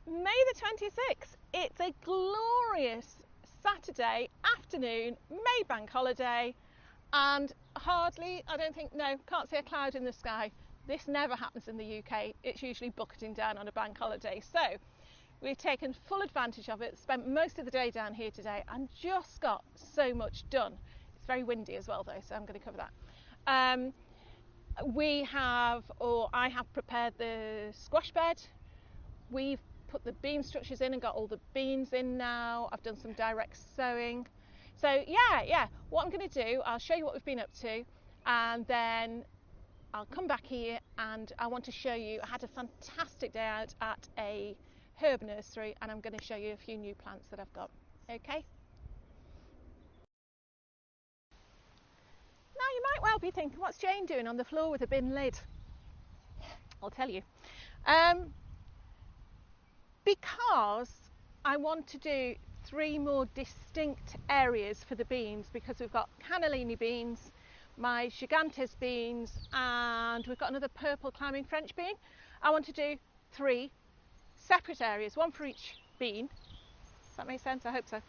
May the 26th. It's a glorious Saturday afternoon, May bank holiday, and hardly, I don't think, no, can't see a cloud in the sky. This never happens in the UK. It's usually bucketing down on a bank holiday. So we've taken full advantage of it, spent most of the day down here today and just got so much done. It's very windy as well though, so I'm going to cover that. I have prepared the squash bed. We've put the bean structures in and got all the beans in now. I've done some direct sowing. So yeah, what I'm going to do, I'll show you what we've been up to, and then I'll come back here and I want to show you, I had a fantastic day out at a herb nursery, and I'm going to show you a few new plants that I've got. Okay? Now you might well be thinking, what's Jane doing on the floor with a bin lid? I'll tell you. Because I want to do 3 more distinct areas for the beans, because we've got cannellini beans, my gigantes beans, and we've got another purple climbing French bean. I want to do 3 separate areas, 1 for each bean. Does that make sense? I hope so.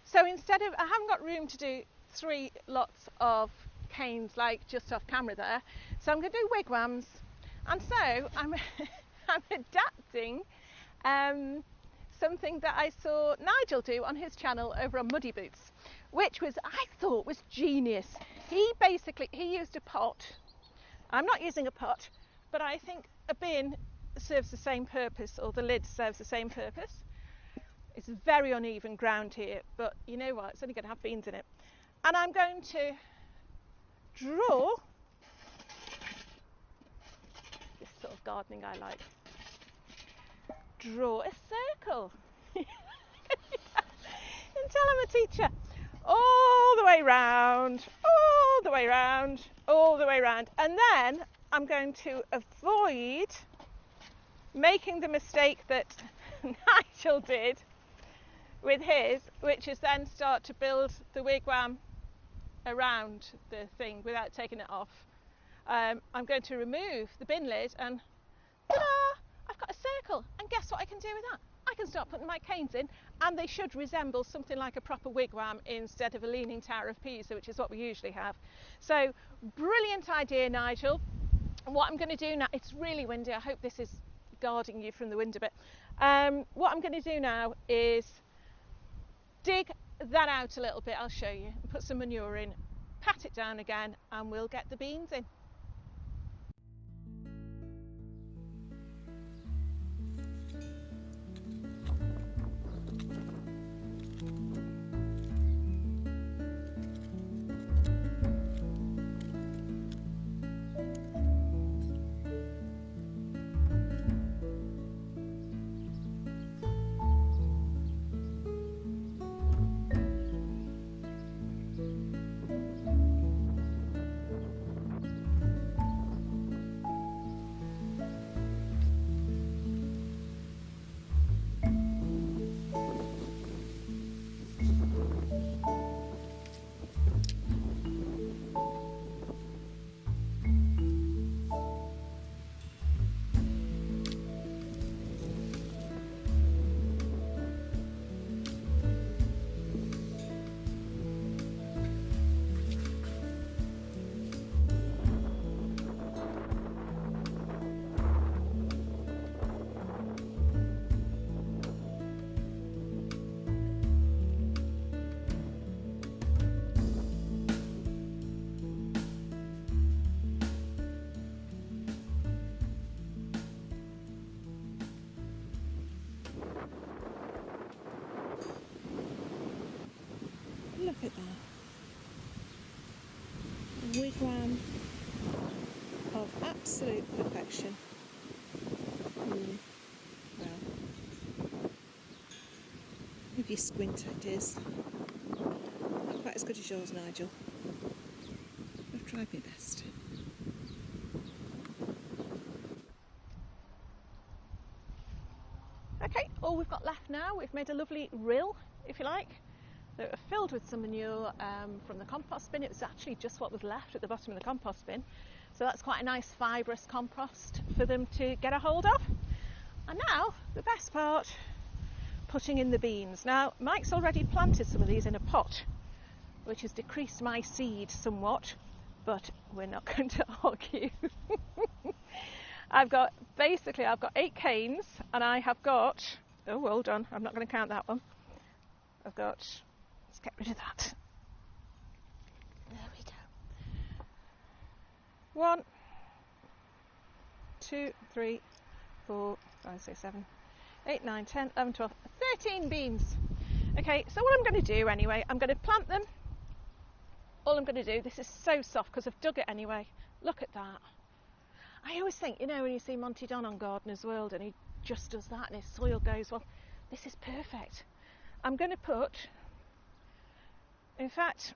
So instead of, I haven't got room to do 3 lots of canes like just off camera there, so I'm going to do wigwams, and so I'm adapting something that I saw Nigel do on his channel over on Muddy Boots, which was, I thought, was genius. He used a pot. I'm not using a pot, but I think a bin serves the same purpose, or the lid serves the same purpose. It's very uneven ground here, but you know what, it's only going to have beans in it. And I'm going to draw this sort of gardening I like. Draw a circle. You can tell I'm a teacher. All the way round, all the way round, all the way round. And then I'm going to avoid making the mistake that Nigel did with his, which is then start to build the wigwam around the thing without taking it off. I'm going to remove the bin lid, and ta-da! I've got a circle, and guess what I can do with that? I can start putting my canes in, and they should resemble something like a proper wigwam instead of a leaning tower of Pisa, which is what we usually have. So brilliant idea, Nigel. What I'm going to do now, it's really windy, I hope this is guarding you from the wind a bit. What I'm going to do now is dig that out a little bit, I'll show you, and put some manure in, pat it down again, and we'll get the beans in. Look at that. A wigwam of absolute perfection. Well, if you squint it is. Not quite as good as yours, Nigel. I've tried my best. Okay, all we've got left now, we've made a lovely rill, if you like. They were filled with some manure from the compost bin. It was actually just what was left at the bottom of the compost bin. So that's quite a nice fibrous compost for them to get a hold of. And now the best part, putting in the beans. Now Mike's already planted some of these in a pot, which has decreased my seed somewhat, but we're not going to argue. I've got 8 canes, and I have got, oh well done, I'm not going to count that one. I've got, let's get rid of that. There we go. 1, 2, 3, 4, 5, 6, 7, 8, 9, 10, 11, 12, 13 beans. Okay, so what I'm going to do anyway, I'm going to plant them. All I'm going to do, this is so soft because I've dug it anyway. Look at that. I always think, you know, when you see Monty Don on Gardener's World and he just does that and his soil goes, well, this is perfect. I'm going to put, in fact,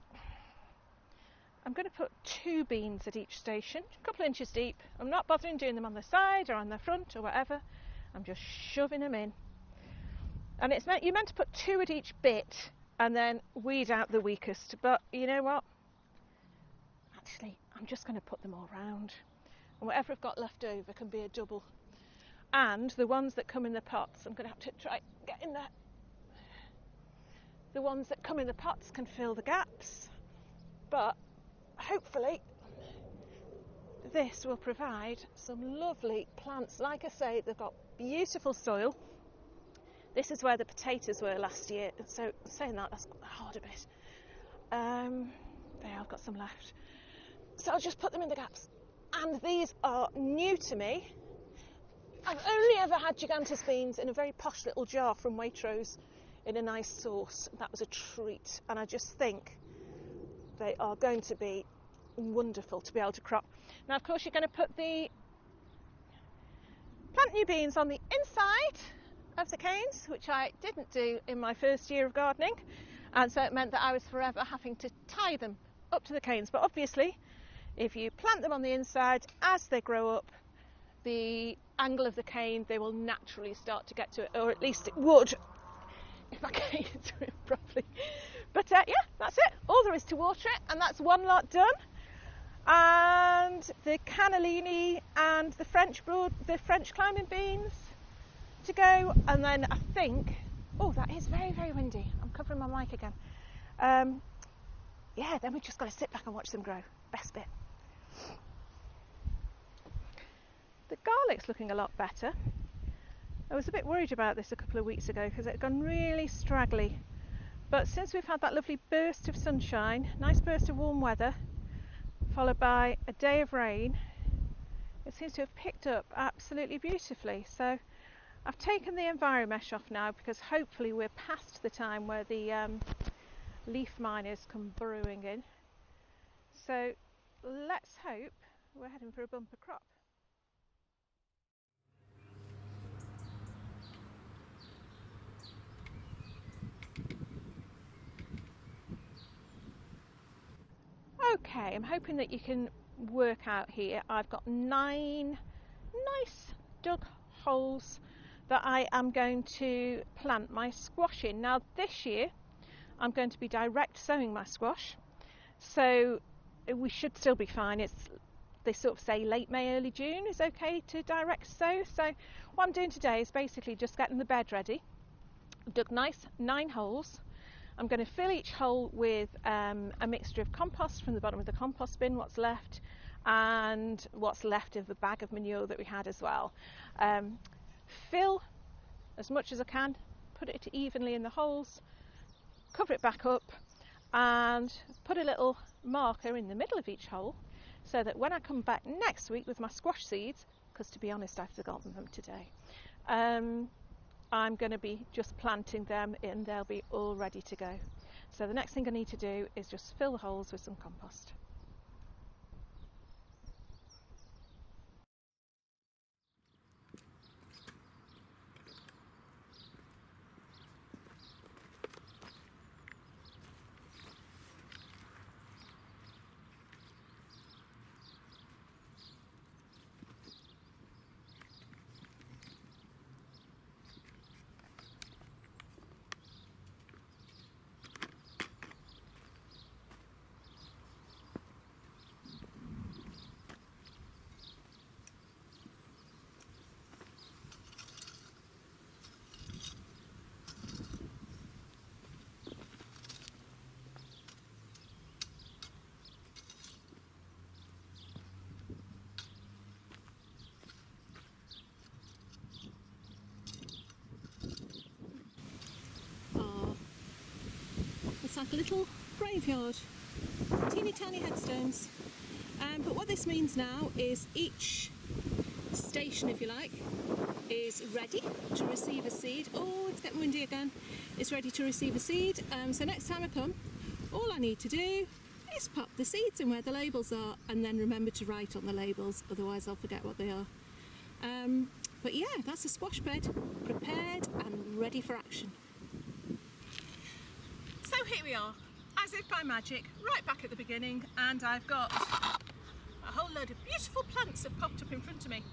I'm going to put 2 beans at each station, a couple of inches deep. I'm not bothering doing them on the side or on the front or whatever. I'm just shoving them in. And you're meant to put 2 at each bit and then weed out the weakest. But you know what? Actually, I'm just going to put them all round. And whatever I've got left over can be a double. And the ones that come in the pots, I'm going to have to try get in there. The ones that come in the pots can fill the gaps. But hopefully this will provide some lovely plants. Like I say, they've got beautiful soil. This is where the potatoes were last year. So saying that, that's hard a bit. There, I've got some left. So I'll just put them in the gaps. And these are new to me. I've only ever had gigantus beans in a very posh little jar from Waitrose in a nice sauce. That was a treat. And I just think they are going to be wonderful to be able to crop. Now, of course, you're going to put the plant new beans on the inside of the canes, which I didn't do in my first year of gardening. And so it meant that I was forever having to tie them up to the canes. But obviously, if you plant them on the inside, as they grow up, the angle of the cane, they will naturally start to get to it, or at least it would if I get into it properly. But yeah, that's it. All there is to water it, and that's one lot done. And the cannellini and the French climbing beans to go, and then I think, oh, that is very, very windy. I'm covering my mic again. Yeah, then we've just got to sit back and watch them grow. Best bit. The garlic's looking a lot better. I was a bit worried about this a couple of weeks ago because it had gone really straggly. But since we've had that lovely burst of sunshine, nice burst of warm weather, followed by a day of rain, it seems to have picked up absolutely beautifully. So I've taken the EnviroMesh off now because hopefully we're past the time where the leaf miners come burrowing in. So let's hope we're heading for a bumper crop. Okay, I'm hoping that you can work out here. I've got 9 nice dug holes that I am going to plant my squash in. Now this year I'm going to be direct sowing my squash, so we should still be fine. They sort of say late May, early June is okay to direct sow. So what I'm doing today is basically just getting the bed ready. I've dug nice 9 holes. I'm going to fill each hole with a mixture of compost from the bottom of the compost bin, what's left, and what's left of the bag of manure that we had as well. Fill as much as I can, put it evenly in the holes, cover it back up, and put a little marker in the middle of each hole so that when I come back next week with my squash seeds, because to be honest I've forgotten them today, I'm going to be just planting them in, they'll be all ready to go. So the next thing I need to do is just fill the holes with some compost. like a little graveyard, teeny tiny headstones. But what this means now is each station, if you like, is ready to receive a seed. Oh, it's getting windy again. It's ready to receive a seed. So next time I come, all I need to do is pop the seeds in where the labels are, and then remember to write on the labels, otherwise I'll forget what they are. But yeah, that's a squash bed, prepared and ready for action. So here we are, as if by magic, right back at the beginning, and I've got a whole load of beautiful plants have popped up in front of me.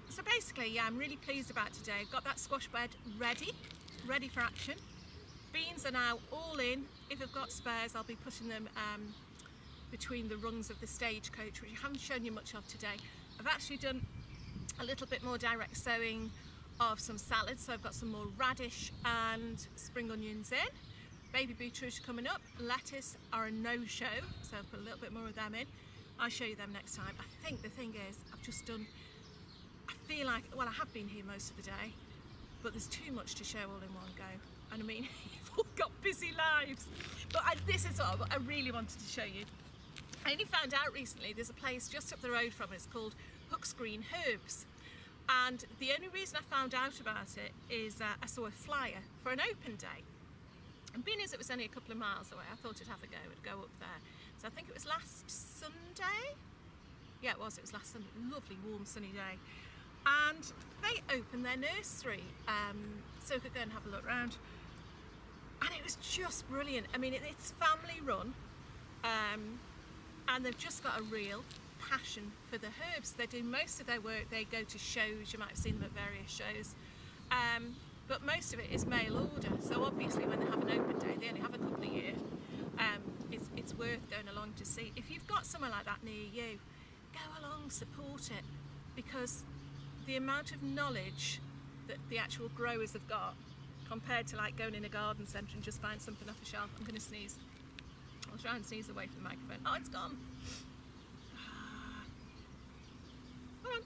So basically, yeah, I'm really pleased about today. I've got that squash bed ready for action. Beans are now all in. If I've got spares, I'll be putting them between the rungs of the stagecoach, which I haven't shown you much of today. I've actually done a little bit more direct sowing of some salads, so I've got some more radish and spring onions in. Baby beetroot coming up. Lettuce are a no-show, so I'll put a little bit more of them in. I'll show you them next time. I think the thing is, I feel like, well, I have been here most of the day, but there's too much to show all in one go. And I mean, you've all got busy lives. But this is what I really wanted to show you. I only found out recently there's a place just up the road from us called Hook's Green Herbs. And the only reason I found out about it is I saw a flyer for an open day. And being as it was only a couple of miles away, I thought I'd have a go. I'd go up there. So I think it was last Sunday. Yeah, it was last Sunday. Lovely, warm, sunny day. And they opened their nursery, so we could go and have a look around. And it was just brilliant. I mean, it's family run, and they've just got a real passion for the herbs. They do most of their work, they go to shows, you might have seen them at various shows, but most of it is mail order. So obviously when they have an open day, they only have a couple a year. It's worth going along to see. If you've got somewhere like that near you, go along, support it, because the amount of knowledge that the actual growers have got compared to like going in a garden centre and just buying something off a shelf. I'm going to sneeze. I'll try and sneeze away from the microphone. Oh, it's gone. Hold on.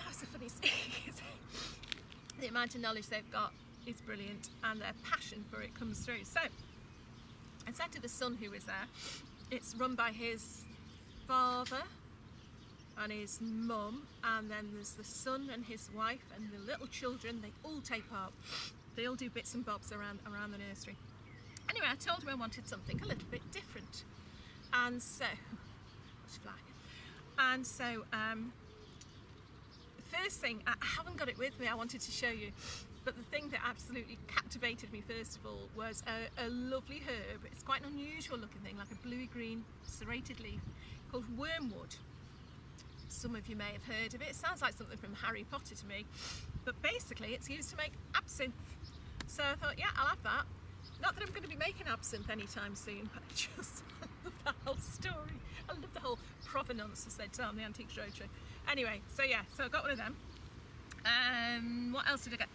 That's a funny sneeze. The amount of knowledge they've got is brilliant, and their passion for it comes through. So I said to the son who was there, it's run by his father and his mum, and then there's the son and his wife and the little children. They all take part. They all do bits and bobs around the nursery. Anyway, I told him I wanted something a little bit different, and so the first thing, I haven't got it with me, I wanted to show you, but the thing that absolutely captivated me first of all was a lovely herb. It's quite an unusual looking thing, like a bluey green serrated leaf, called wormwood. Some of you may have heard of it. It sounds like something from Harry Potter to me, but basically it's used to make absinthe. So I thought, yeah, I'll have that. Not that I'm going to be making absinthe anytime soon, but I love that whole story. I love the whole provenance, as they tell on the Antiques Roadshow. Anyway, so yeah, so I got one of them. What else did I get?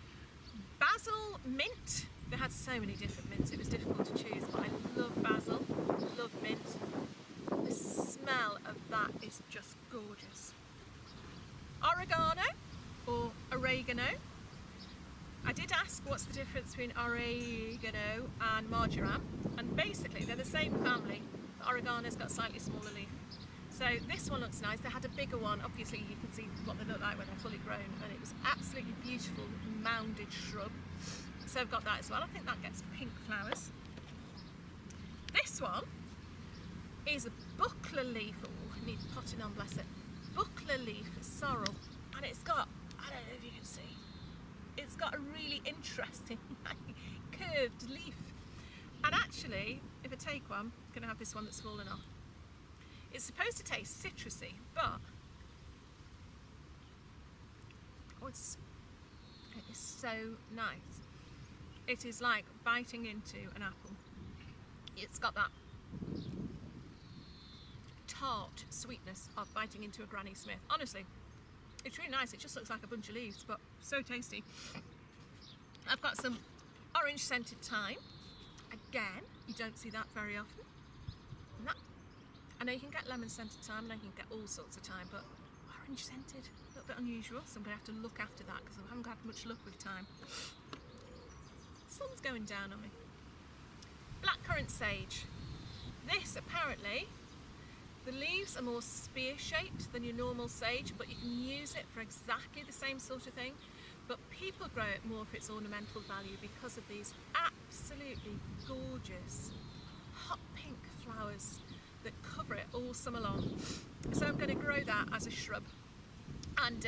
Basil, mint. They had so many different mints, it was difficult to choose, but I love basil, love mint. The smell of that is just gorgeous. Oregano or oregano. I did ask what's the difference between oregano and marjoram, and basically they're the same family, but oregano's got a slightly smaller leaf. So this one looks nice. They had a bigger one. Obviously you can see what they look like when they're fully grown, and it was absolutely beautiful mounded shrub. So I've got that as well. I think that gets pink flowers. This one is a buckler leaf. Oh, I need potting on, bless it. Buckler leaf sorrel, and it's got, I don't know if you can see, it's got a really interesting curved leaf. And actually, if I take one, I'm going to have this one that's fallen off. It's supposed to taste citrusy, but it is so nice. It is like biting into an apple. It's got that tart sweetness of biting into a Granny Smith. Honestly, it's really nice. It just looks like a bunch of leaves, but so tasty. I've got some orange scented thyme. Again, you don't see that very often. And that, I know you can get lemon scented thyme, and I can get all sorts of thyme, but orange scented, a little bit unusual, so I'm going to have to look after that because I haven't had much luck with time. Sun's going down on me. Blackcurrant sage. This apparently, the leaves are more spear shaped than your normal sage, but you can use it for exactly the same sort of thing. But people grow it more for its ornamental value because of these absolutely gorgeous hot pink flowers that cover it all summer long. So I'm going to grow that as a shrub. And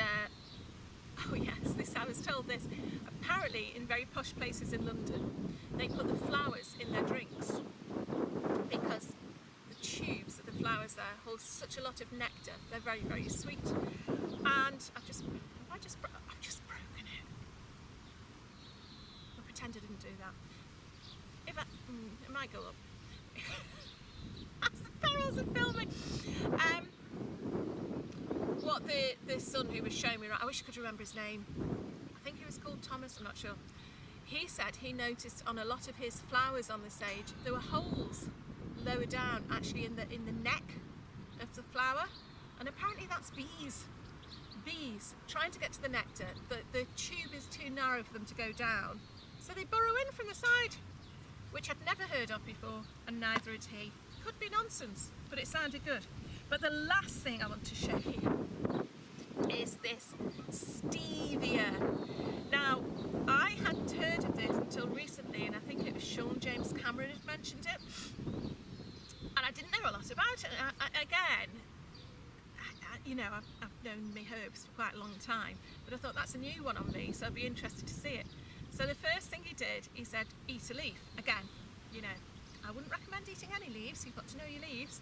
oh yes, this, I was told this, apparently in very posh places in London they put the flowers in their drinks because the tubes of the flowers there hold such a lot of nectar. They're very, very sweet. And I've just broken it. I pretend I didn't do that. If I, it might go up. That's the perils of filming. What the son who was showing me, I wish I could remember his name. I think he was called Thomas, I'm not sure. He said he noticed on a lot of his flowers on the sage there were holes lower down, actually in the neck of the flower, and apparently that's bees. Bees trying to get to the nectar. The tube is too narrow for them to go down, so they burrow in from the side, which I'd never heard of before, and neither had he. Could be nonsense, but it sounded good. But the last thing I want to show you is this stevia. Now, I hadn't heard of this until recently, and I think it was Sean James Cameron had mentioned it, and I didn't know a lot about it. You know, I've known my herbs for quite a long time, but I thought that's a new one on me, so I'd be interested to see it. So the first thing he did, he said, eat a leaf. Again, you know, I wouldn't recommend eating any leaves, you've got to know your leaves.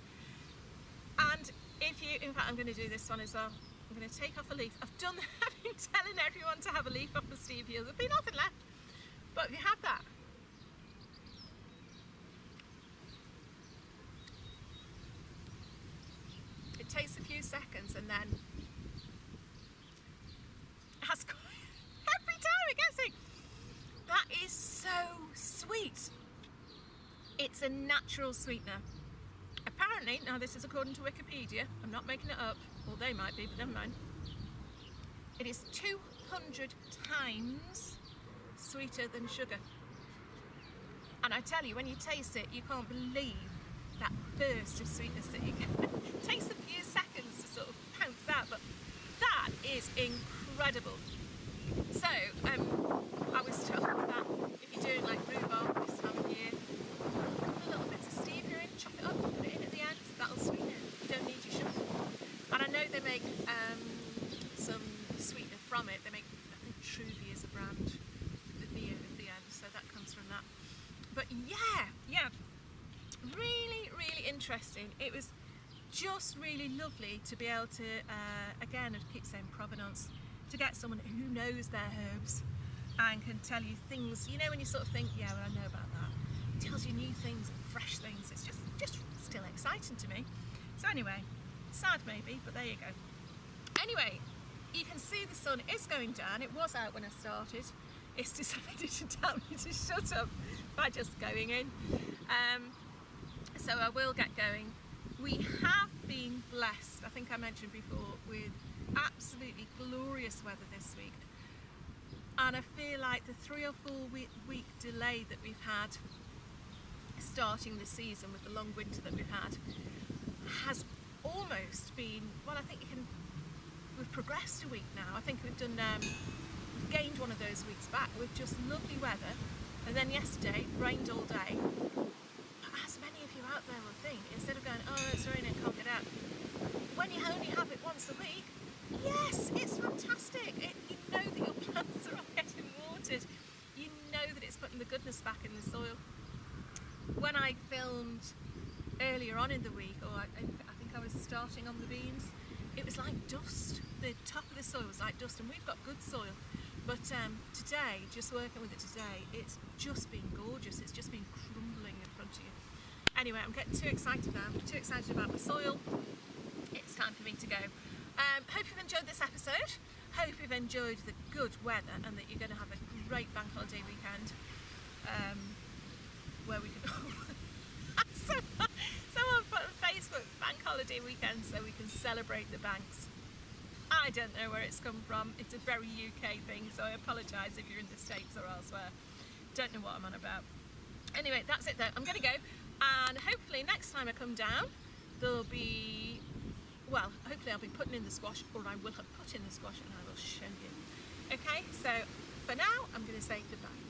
And if you, in fact, I'm going to do this one as well. I'm going to take off a leaf. I've been telling everyone to have a leaf off the stevia. There'll be nothing left. But if you have that, it takes a few seconds and then that's every time it gets me. That is so sweet. It's a natural sweetener. Apparently, now this is according to Wikipedia, I'm not making it up, or they might be, but never mind. It is 200 times sweeter than sugar. And I tell you, when you taste it, you can't believe that burst of sweetness that you get. It takes a few seconds to sort of pounce out, but that is incredible. So, I was told that if you're doing like rhubarb this time of year, put a little bit of stevia in, chop it up, put it in at the end, that'll sweeten it. You don't need your sugar. And I know they make some sweetener from it. They make, I think Truvy is a brand, the Neo at the end, so that comes from that. But yeah, really, really interesting. It was just really lovely to be able to, again, I keep saying provenance, to get someone who knows their herbs and can tell you things, you know, when you sort of think, yeah, well, I know about that. It tells you new things and fresh things. It's just still exciting to me. So anyway, sad maybe, but there you go. Anyway, you can see the sun is going down. It was out when I started. It's decided to tell me to shut up by just going in. So I will get going. We have been blessed, I think I mentioned before, with absolutely glorious weather this week. And I feel like the 3 or 4 week delay that we've had starting the season with the long winter that we've had has almost been, well, I think we've progressed a week now. I think we've done, we've gained one of those weeks back with just lovely weather. And then yesterday, rained all day. As many of you out there will think, instead of going, oh, it's raining, can't get out, when you only have it once a week, yes, it's fantastic. You know that your plants are all getting watered. You know that it's putting the goodness back in the soil. When I filmed earlier on in the week, or I think I was starting on the beans, it was like dust. The top of the soil was like dust, and we've got good soil. But today, just working with it today, it's just been gorgeous. It's just been crumbling in front of you. Anyway, I'm getting too excited now. I'm too excited about the soil. It's time for me to go. Hope you've enjoyed this episode. Hope you've enjoyed the good weather and that you're going to have a great bank holiday weekend where we can... Someone put on Facebook bank holiday weekend so we can celebrate the banks. I don't know where it's come from. It's a very UK thing, so I apologise if you're in the States or elsewhere. Don't know what I'm on about. Anyway, that's it though. I'm going to go, and hopefully next time I come down, there'll be, well, hopefully I'll be putting in the squash, or I will have put in the squash and I will show you. Okay, so for now, I'm going to say goodbye.